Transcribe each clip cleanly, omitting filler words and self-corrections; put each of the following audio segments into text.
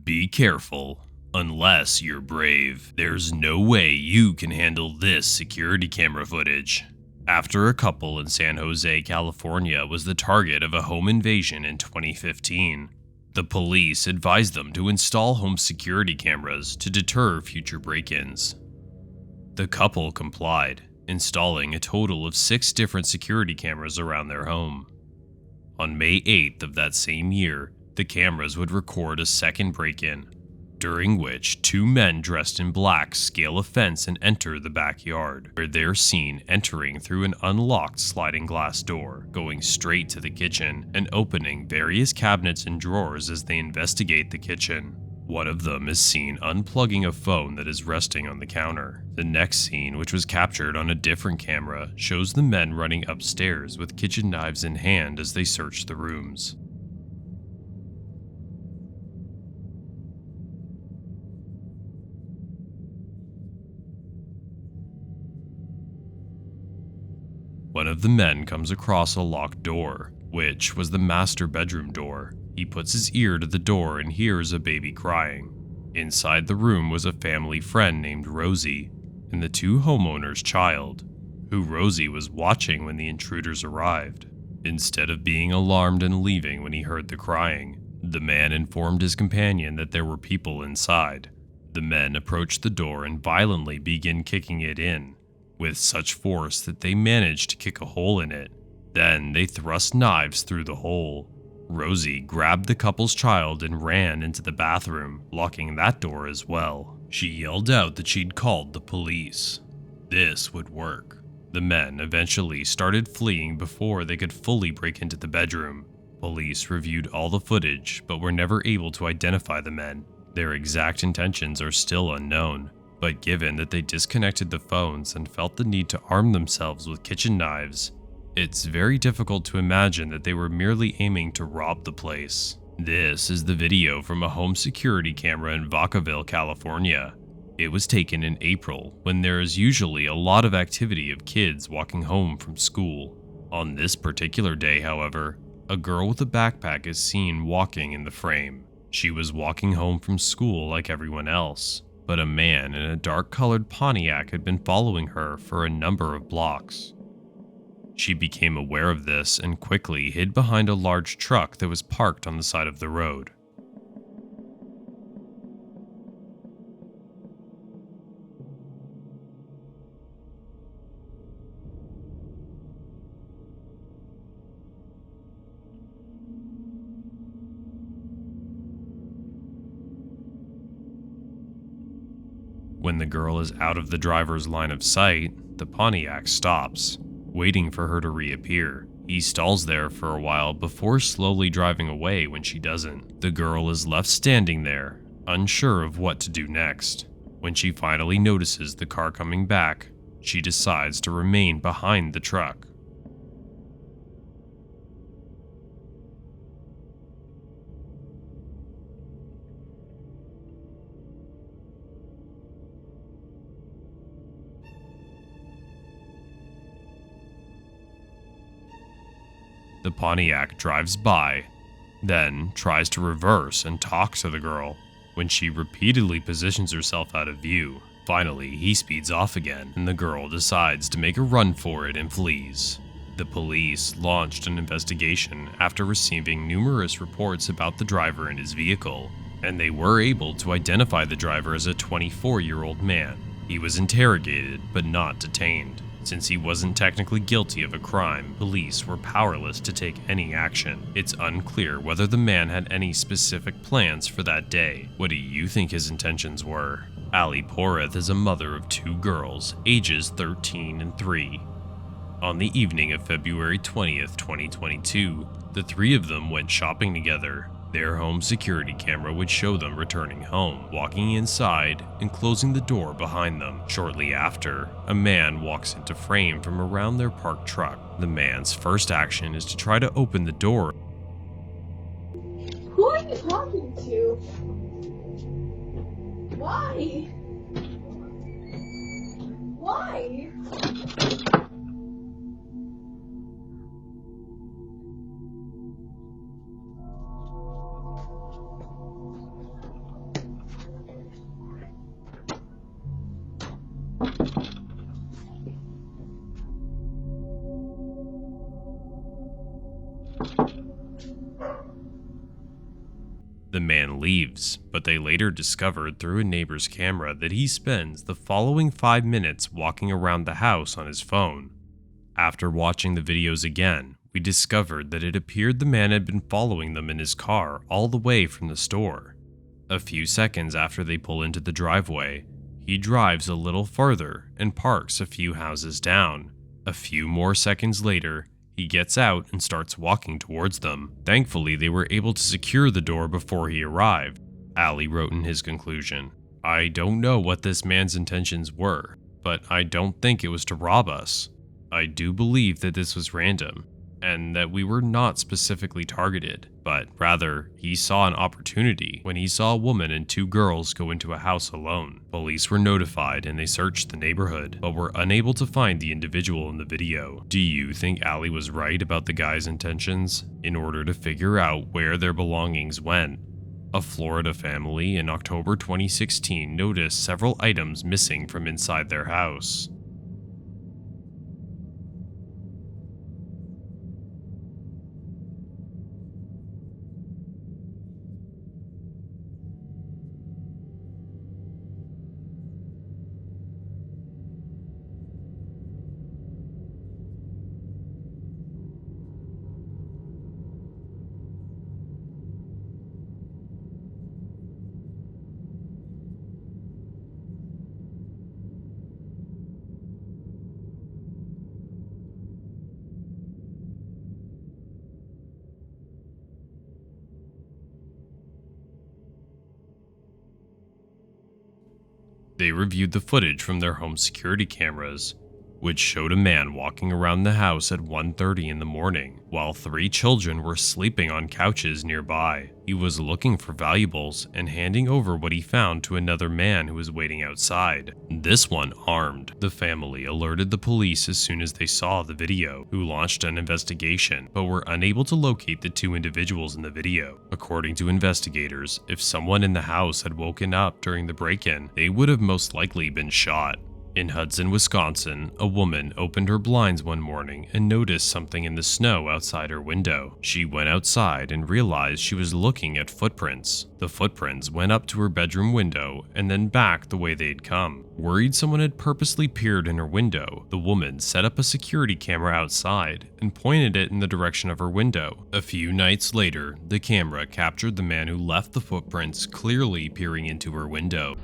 Be careful. Unless you're brave, there's no way you can handle this security camera footage. After a couple in San Jose, California was the target of a home invasion in 2015, the police advised them to install home security cameras to deter future break-ins. The couple complied, installing a total of 6 different security cameras around their home. On May 8th of that same year, the cameras would record a second break-in, during which 2 men dressed in black scale a fence and enter the backyard, where they're seen entering through an unlocked sliding glass door, going straight to the kitchen and opening various cabinets and drawers as they investigate the kitchen. One of them is seen unplugging a phone that is resting on the counter. The next scene, which was captured on a different camera, shows the men running upstairs with kitchen knives in hand as they search the rooms. One of the men comes across a locked door, which was the master bedroom door. He puts his ear to the door and hears a baby crying. Inside the room was a family friend named Rosie and the 2 homeowners' child, who Rosie was watching when the intruders arrived. Instead of being alarmed and leaving when he heard the crying, the man informed his companion that there were people inside. The men approach the door and violently begin kicking it in, with such force that they managed to kick a hole in it. Then they thrust knives through the hole. Rosie grabbed the couple's child and ran into the bathroom, locking that door as well. She yelled out that she'd called the police. This would work. The men eventually started fleeing before they could fully break into the bedroom. Police reviewed all the footage, but were never able to identify the men. Their exact intentions are still unknown. But given that they disconnected the phones and felt the need to arm themselves with kitchen knives, it's very difficult to imagine that they were merely aiming to rob the place. This is the video from a home security camera in Vacaville, California. It was taken in April, when there is usually a lot of activity of kids walking home from school. On this particular day, however, a girl with a backpack is seen walking in the frame. She was walking home from school like everyone else, but a man in a dark-colored Pontiac had been following her for a number of blocks. She became aware of this and quickly hid behind a large truck that was parked on the side of the road. When the girl is out of the driver's line of sight, the Pontiac stops, waiting for her to reappear. He stalls there for a while before slowly driving away when she doesn't. The girl is left standing there, unsure of what to do next. When she finally notices the car coming back, she decides to remain behind the truck. The Pontiac drives by, then tries to reverse and talk to the girl. When she repeatedly positions herself out of view, finally he speeds off again, and the girl decides to make a run for it and flees. The police launched an investigation after receiving numerous reports about the driver and his vehicle, and they were able to identify the driver as a 24-year-old man. He was interrogated but not detained. Since he wasn't technically guilty of a crime, police were powerless to take any action. It's unclear whether the man had any specific plans for that day. What do you think his intentions were? Ali Poreth is a mother of 2 girls, ages 13 and 3. On the evening of February 20th, 2022, the 3 of them went shopping together. Their home security camera would show them returning home, walking inside, and closing the door behind them. Shortly after, a man walks into frame from around their parked truck. The man's first action is to try to open the door. Who are you talking to? Why? Why? The man leaves, but they later discovered through a neighbor's camera that he spends the following 5 minutes walking around the house on his phone. After watching the videos again, we discovered that it appeared the man had been following them in his car all the way from the store. A few seconds after they pull into the driveway, he drives a little farther and parks a few houses down. A few more seconds later, he gets out and starts walking towards them. Thankfully, they were able to secure the door before he arrived. Ali wrote in his conclusion, "I don't know what this man's intentions were, but I don't think it was to rob us. I do believe that this was random, and that we were not specifically targeted, but rather, he saw an opportunity when he saw a woman and 2 girls go into a house alone. Police were notified and they searched the neighborhood, but were unable to find the individual in the video." Do you think Ali was right about the guy's intentions? In order to figure out where their belongings went, a Florida family in October 2016 noticed several items missing from inside their house. They reviewed the footage from their home security cameras, which showed a man walking around the house at 1:30 in the morning, while 3 children were sleeping on couches nearby. He was looking for valuables and handing over what he found to another man who was waiting outside, this one armed. The family alerted the police as soon as they saw the video, who launched an investigation, but were unable to locate the 2 individuals in the video. According to investigators, if someone in the house had woken up during the break-in, they would have most likely been shot. In Hudson, Wisconsin, a woman opened her blinds one morning and noticed something in the snow outside her window. She went outside and realized she was looking at footprints. The footprints went up to her bedroom window and then back the way they'd come. Worried someone had purposely peered in her window, the woman set up a security camera outside and pointed it in the direction of her window. A few nights later, the camera captured the man who left the footprints clearly peering into her window.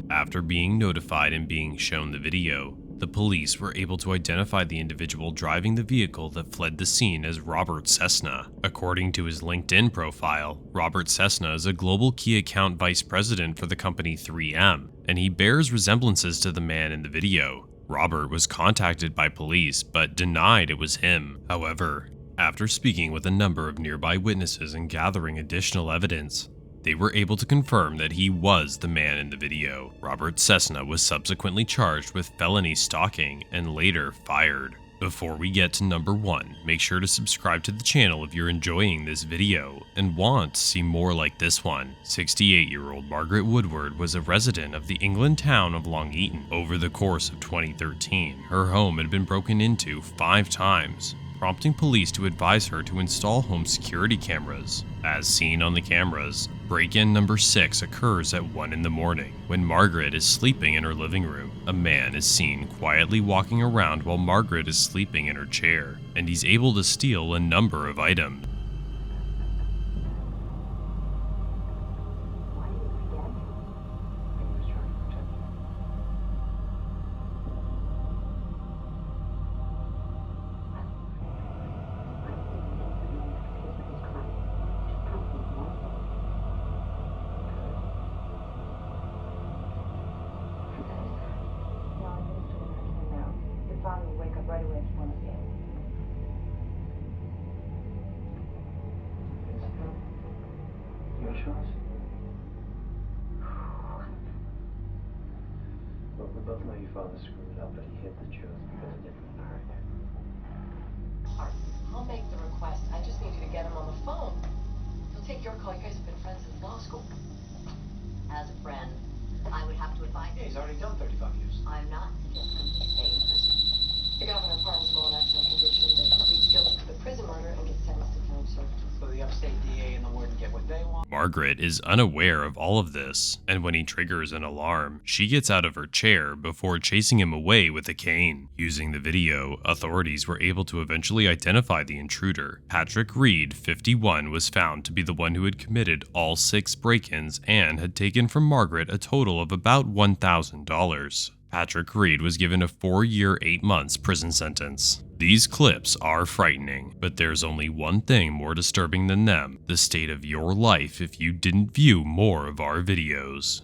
After being notified and being shown the video, the police were able to identify the individual driving the vehicle that fled the scene as Robert Cessna. According to his LinkedIn profile, Robert Cessna is a global key account vice president for the company 3M, and he bears resemblances to the man in the video. Robert was contacted by police but denied it was him. However, after speaking with a number of nearby witnesses and gathering additional evidence, they were able to confirm that he was the man in the video. Robert Cessna was subsequently charged with felony stalking and later fired. Before we get to number 1, make sure to subscribe to the channel if you're enjoying this video and want to see more like this one. 68-year-old Margaret Woodward was a resident of the England town of Long Eaton. Over the course of 2013, her home had been broken into 5 times, prompting police to advise her to install home security cameras. As seen on the cameras, break-in number 6 occurs at 1 in the morning. When Margaret is sleeping in her living room, a man is seen quietly walking around while Margaret is sleeping in her chair, and he's able to steal a number of items. both know your father screwed up, but he hid the truth because it didn't hurt. I'll make the request. I just need you to get him on the phone. He'll take your call. You guys have been friends since law school. As a friend, I would have to advise Yeah, you. he's already done 35 years. I'm not suggesting he stay in prison. The governor pardons him on an excellent condition that he pleads guilty to the prison murder and gets sentenced to time served. So the upstate DA and the warden get what they want. Margaret is unaware of all of this, and when he triggers an alarm, she gets out of her chair before chasing him away with a cane. Using the video, authorities were able to eventually identify the intruder. Patrick Reed, 51, was found to be the one who had committed all 6 break-ins and had taken from Margaret a total of about $1,000. Patrick Reed was given a 4-year, 8 months prison sentence. These clips are frightening, but there's only one thing more disturbing than them: the state of your life if you didn't view more of our videos.